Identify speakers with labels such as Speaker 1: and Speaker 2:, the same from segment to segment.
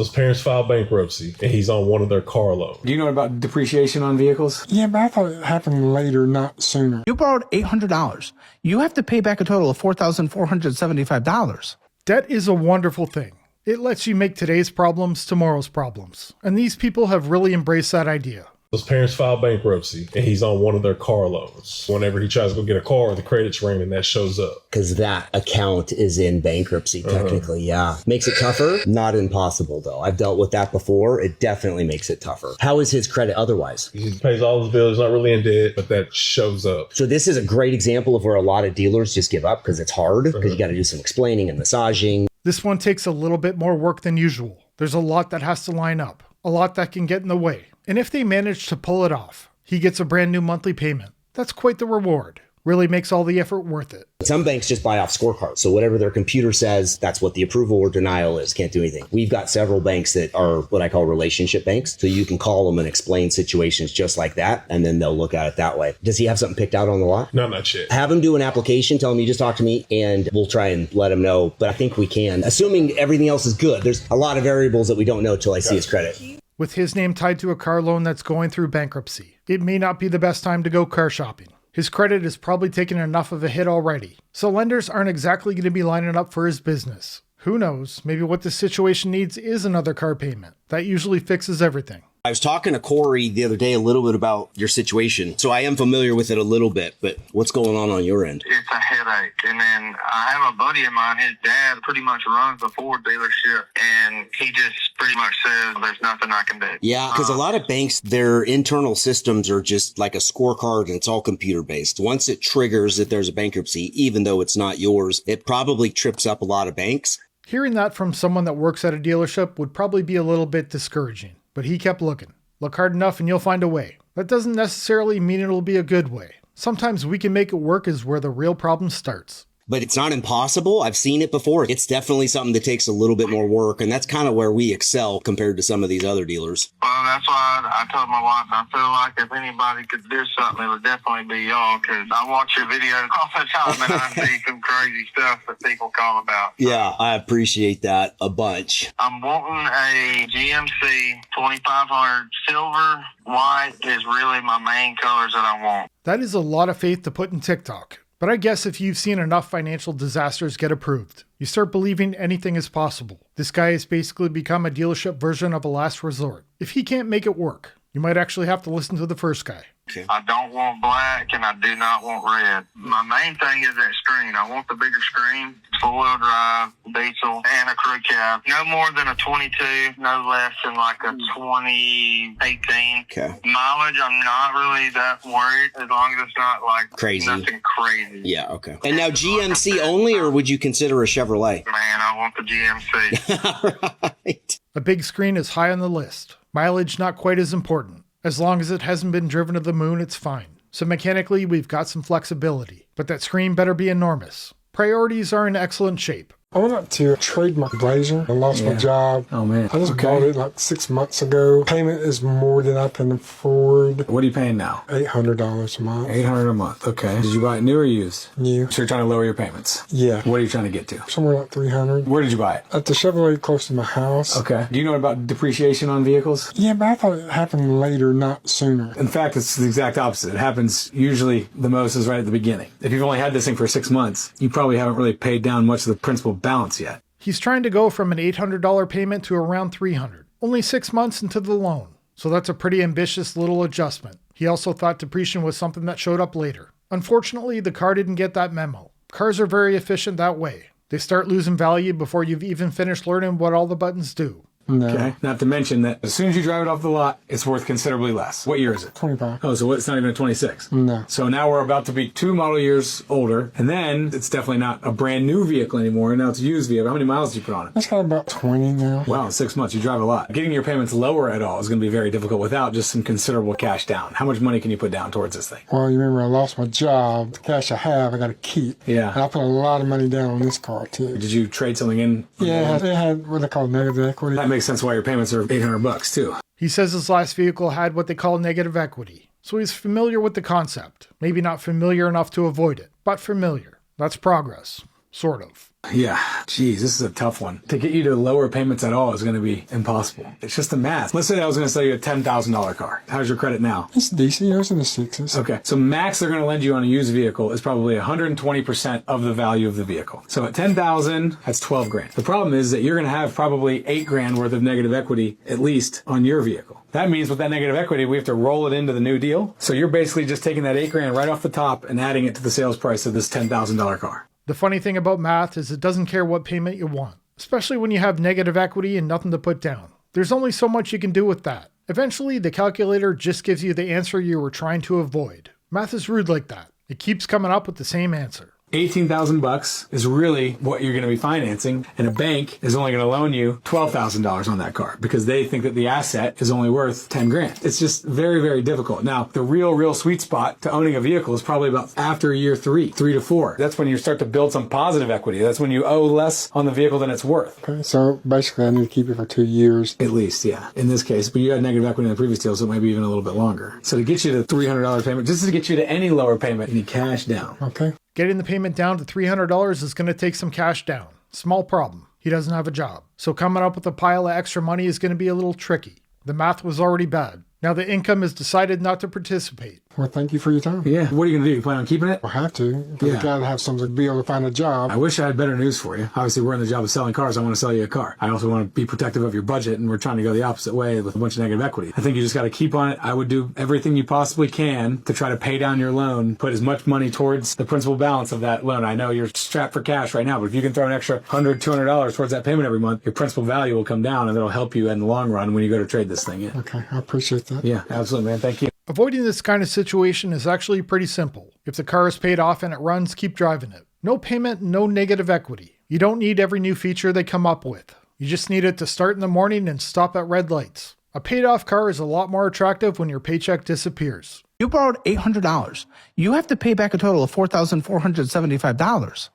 Speaker 1: His parents filed bankruptcy, and he's on one of their car loans.
Speaker 2: Do you know about depreciation on vehicles?
Speaker 3: Yeah, but I thought it happened later, not sooner.
Speaker 4: You borrowed $800. You have to pay back a total of $4,475.
Speaker 5: Debt is a wonderful thing. It lets you make today's problems tomorrow's problems. And these people have really embraced that idea.
Speaker 1: His parents filed bankruptcy, and he's on one of their car loans. Whenever he tries to go get a car, the credit's ringing, that shows up.
Speaker 6: Because that account is in bankruptcy, technically, yeah. Makes it tougher? Not impossible, though. I've dealt with that before. It definitely makes it tougher. How is his credit otherwise?
Speaker 1: He pays all his bills, not really in debt, but that shows up.
Speaker 6: So this is a great example of where a lot of dealers just give up because it's hard, because you got to do some explaining and massaging.
Speaker 5: This one takes a little bit more work than usual. There's a lot that has to line up, a lot that can get in the way. And if they manage to pull it off, he gets a brand new monthly payment. That's quite the reward. Really makes all the effort worth it.
Speaker 6: Some banks just buy off scorecards. So whatever their computer says, that's what the approval or denial is. Can't do anything. We've got several banks that are what I call relationship banks. So you can call them and explain situations just like that, and then they'll look at it that way. Does he have something picked out on the lot?
Speaker 1: No, not yet.
Speaker 6: Have him do an application. Tell him you just talked to me, and we'll try and let him know. But I think we can. Assuming everything else is good. There's a lot of variables that we don't know till I see his credit.
Speaker 5: With his name tied to a car loan that's going through bankruptcy, it may not be the best time to go car shopping. His credit is probably taken enough of a hit already, so lenders aren't exactly going to be lining up for his business. Who knows, maybe what this situation needs is another car payment. That usually fixes everything.
Speaker 6: I was talking to Corey the other day a little bit about your situation, so I am familiar with it a little bit, but what's going on your end?
Speaker 7: It's a headache. And then I have a buddy of mine, his dad pretty much runs the Ford dealership, and he just pretty much says there's nothing I can do.
Speaker 6: Yeah, because a lot of banks, their internal systems are just like a scorecard, and it's all computer based. Once it triggers that there's a bankruptcy, even though it's not yours, it probably trips up a lot of banks.
Speaker 5: Hearing that from someone that works at a dealership would probably be a little bit discouraging, but he kept looking. Look hard enough and you'll find a way. That doesn't necessarily mean it'll be a good way. Sometimes we can make it work is where the real problem starts.
Speaker 6: But it's not impossible. I've seen it before. It's definitely something that takes a little bit more work, and that's kind of where we excel compared to some of these other dealers.
Speaker 7: Well, that's why I told my wife, I feel like if anybody could do something, it would definitely be y'all, because I watch your videos all the time, and I see some crazy stuff that people call about.
Speaker 6: Yeah, I appreciate that a bunch.
Speaker 7: I'm wanting a GMC 2500 silver. White is really my main colors that I want.
Speaker 5: That is a lot of faith to put in TikTok. But I guess if you've seen enough financial disasters get approved, you start believing anything is possible. This guy has basically become a dealership version of a last resort. If he can't make it work, you might actually have to listen to the first guy.
Speaker 7: Okay. I don't want black and I do not want red. My main thing is that screen. I want the bigger screen, four-wheel drive, diesel, and a crew cab. No more than a 22, no less than like a 2018.
Speaker 6: Okay.
Speaker 7: Mileage, I'm not really that worried as long as it's not like
Speaker 6: crazy.
Speaker 7: Nothing crazy.
Speaker 6: Yeah, okay. And now GMC only, or would you consider a Chevrolet?
Speaker 7: Man, I want the GMC.
Speaker 6: Right.
Speaker 5: A big screen is high on the list. Mileage not quite as important. As long as it hasn't been driven to the moon, it's fine. So mechanically, we've got some flexibility. But that screen better be enormous. Priorities are in excellent shape.
Speaker 3: I went up to trade my Blazer. I lost my job.
Speaker 2: Oh, man.
Speaker 3: I just bought it like 6 months ago. Payment is more than I can afford.
Speaker 2: What are you paying now?
Speaker 3: $800 a month.
Speaker 2: $800 a month. Okay. Did you buy it new or used?
Speaker 3: New.
Speaker 2: So you're trying to lower your payments?
Speaker 3: Yeah.
Speaker 2: What are you trying to get to?
Speaker 3: Somewhere like $300.
Speaker 2: Where did you buy it?
Speaker 3: At the Chevrolet close to my house.
Speaker 2: Okay. Do you know about depreciation on vehicles?
Speaker 3: Yeah, but I thought it happened later, not sooner.
Speaker 2: In fact, it's the exact opposite. It happens usually the most is right at the beginning. If you've only had this thing for 6 months, you probably haven't really paid down much of the principal balance yet.
Speaker 5: He's trying to go from an $800 payment to around $300, only 6 months into the loan. So that's a pretty ambitious little adjustment. He also thought depreciation was something that showed up later. Unfortunately, the car didn't get that memo. Cars are very efficient that way. They start losing value before you've even finished learning what all the buttons do.
Speaker 3: No.
Speaker 2: Okay. Not to mention that as soon as you drive it off the lot, it's worth considerably less. What year is it?
Speaker 3: 25.
Speaker 2: Oh, so it's not even a 26?
Speaker 3: No.
Speaker 2: So now we're about to be 2 model years older, and then it's definitely not a brand new vehicle anymore, and now it's a used vehicle. How many miles did you put on it?
Speaker 3: It's got about 20 now.
Speaker 2: Wow, 6 months. You drive a lot. Getting your payments lower at all is going to be very difficult without just some considerable cash down. How much money can you put down towards this thing?
Speaker 3: Well, you remember I lost my job. The cash I have, I got to keep.
Speaker 2: Yeah.
Speaker 3: And I put a lot of money down on this car, too.
Speaker 2: Did you trade something in?
Speaker 3: Yeah, it had what they call negative equity.
Speaker 2: That makes sense why your payments are $800 too.
Speaker 5: He says his last vehicle had what they call negative equity, so he's familiar with the concept. Maybe not familiar enough to avoid it, but familiar. That's progress. Sort of.
Speaker 2: Yeah, geez, this is a tough one. To get you to lower payments at all is going to be impossible. It's just the math. Let's say I was going to sell you a $10,000 car. How's your credit now?
Speaker 3: It's decent. It's in the sixes.
Speaker 2: Okay, so max they're going to lend you on a used vehicle is probably 120% of the value of the vehicle. So at $10,000, that's 12 grand. The problem is that you're going to have probably 8 grand worth of negative equity at least on your vehicle. That means with that negative equity, we have to roll it into the new deal. So you're basically just taking that 8 grand right off the top and adding it to the sales price of this $10,000 car.
Speaker 5: The funny thing about math is it doesn't care what payment you want, especially when you have negative equity and nothing to put down. There's only so much you can do with that. Eventually, the calculator just gives you the answer you were trying to avoid. Math is rude like that. It keeps coming up with the same answer.
Speaker 2: $18,000 is really what you're going to be financing, and a bank is only going to loan you $12,000 on that car because they think that the asset is only worth 10 grand. It's just very, very difficult. Now, the real sweet spot to owning a vehicle is probably about after year 3 to 4. That's when you start to build some positive equity. That's when you owe less on the vehicle than it's worth.
Speaker 3: Okay, so basically I need to keep it for 2 years.
Speaker 2: At least, yeah. In this case, but you had negative equity in the previous deal, so it might be even a little bit longer. So to get you to $300 payment, just to get you to any lower payment, you need cash down.
Speaker 3: Okay.
Speaker 5: Getting the payment down to $300 is going to take some cash down. Small problem. He doesn't have a job. So coming up with a pile of extra money is going to be a little tricky. The math was already bad. Now the income has decided not to participate.
Speaker 3: Well, thank you for your time.
Speaker 2: Yeah. What are you going to do? You plan on keeping it?
Speaker 3: We'll have to, because
Speaker 2: Yeah.
Speaker 3: you got to have something to be able to find a job.
Speaker 2: I wish I had better news for you. Obviously, we're in the job of selling cars. I want to sell you a car. I also want to be protective of your budget, and we're trying to go the opposite way with a bunch of negative equity. I think you just got to keep on it. I would do everything you possibly can to try to pay down your loan, put as much money towards the principal balance of that loan. I know you're strapped for cash right now, but if you can throw an extra $100, $200 towards that payment every month, your principal value will come down, and it'll help you in the long run when you go to trade this thing in.
Speaker 3: Okay, I appreciate that.
Speaker 2: Yeah, absolutely, man. Thank you.
Speaker 5: Avoiding this kind of situation is actually pretty simple. If the car is paid off and it runs, keep driving it. No payment, no negative equity. You don't need every new feature they come up with. You just need it to start in the morning and stop at red lights. A paid off car is a lot more attractive when your paycheck disappears.
Speaker 4: You borrowed $800. You have to pay back a total of $4,475.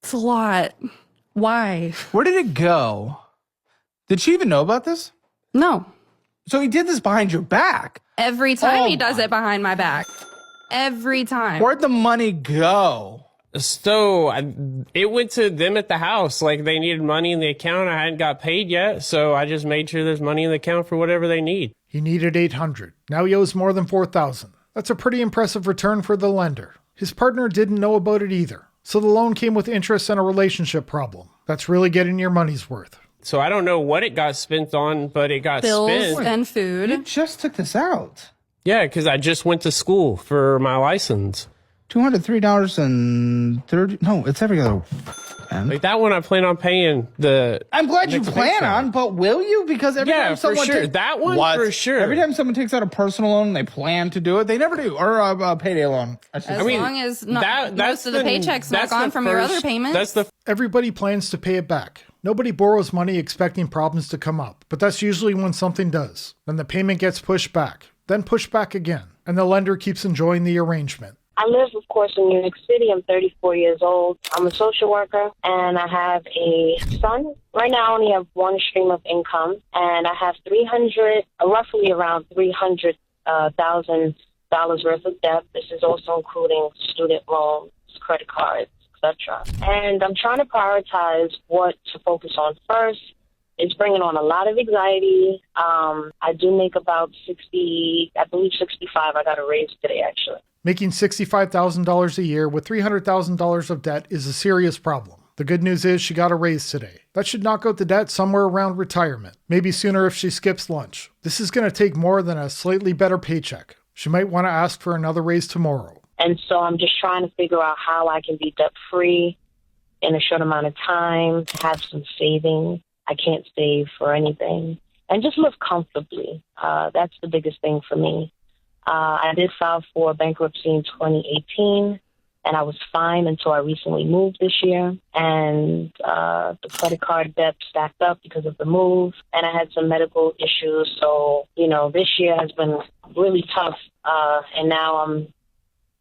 Speaker 8: It's a lot. Why?
Speaker 4: Where did it go? Did she even know about this?
Speaker 8: No.
Speaker 4: So he did this behind your back.
Speaker 8: Every time he
Speaker 4: Oh
Speaker 8: does it behind my back. Every time.
Speaker 4: Where'd the money go?
Speaker 9: So it went to them at the house. Like they needed money in the account. I hadn't got paid yet. So I just made sure there's money in the account for whatever they need.
Speaker 5: He needed $800. Now he owes more than $4,000. That's a pretty impressive return for the lender. His partner didn't know about it either. So the loan came with interest and a relationship problem. That's really getting your money's worth.
Speaker 9: So I don't know what it got spent on, but it got
Speaker 8: Bills
Speaker 9: spent.
Speaker 8: and food.
Speaker 4: You just took this out.
Speaker 9: Yeah, because I just went to school for my license.
Speaker 4: $203.30. No, it's every other.
Speaker 9: Like that one I plan on paying the...
Speaker 4: I'm glad you
Speaker 9: next
Speaker 4: plan
Speaker 9: paycheck.
Speaker 4: on, but will you? Because every
Speaker 9: Yeah,
Speaker 4: time
Speaker 9: for
Speaker 4: someone
Speaker 9: sure. That one, for sure.
Speaker 4: Every time someone takes out a personal loan, they plan to do it. They never do, or a payday loan.
Speaker 8: As long as not,
Speaker 9: that's
Speaker 8: most of the paycheck's not gone from your other payments.
Speaker 9: That's the
Speaker 5: Everybody plans to pay it back. Nobody borrows money expecting problems to come up, but that's usually when something does. Then the payment gets pushed back, then pushed back again, and the lender keeps enjoying the arrangement.
Speaker 10: I live, of course, in New York City. I'm 34 years old. I'm a social worker, and I have a son. Right now, I only have one stream of income, and I have roughly around $300,000 worth of debt. This is also including student loans, credit cards, etc. And I'm trying to prioritize what to focus on first. It's bringing on a lot of anxiety. I do make about 60, I believe 65. I got a raise today, actually.
Speaker 5: Making $65,000 a year with $300,000 of debt is a serious problem. The good news is she got a raise today. That should knock out the debt somewhere around retirement, maybe sooner if she skips lunch. This is going to take more than a slightly better paycheck. She might want to ask for another raise tomorrow.
Speaker 10: And so I'm just trying to figure out how I can be debt-free in a short amount of time, have some savings. I can't save for anything. And just live comfortably. That's the biggest thing for me. I did file for bankruptcy in 2018, and I was fine until I recently moved this year. And the credit card debt stacked up because of the move, and I had some medical issues. So, this year has been really tough, and now I'm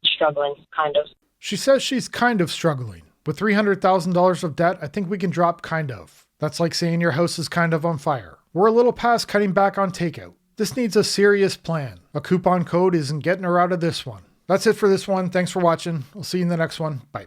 Speaker 10: struggling, kind of.
Speaker 5: She says she's kind of struggling. With $300,000 of debt, I think we can drop kind of. That's like saying your house is kind of on fire. We're a little past cutting back on takeout. This needs a serious plan. A coupon code isn't getting her out of this one. That's it for this one. Thanks for watching. I'll see you in the next one. Bye.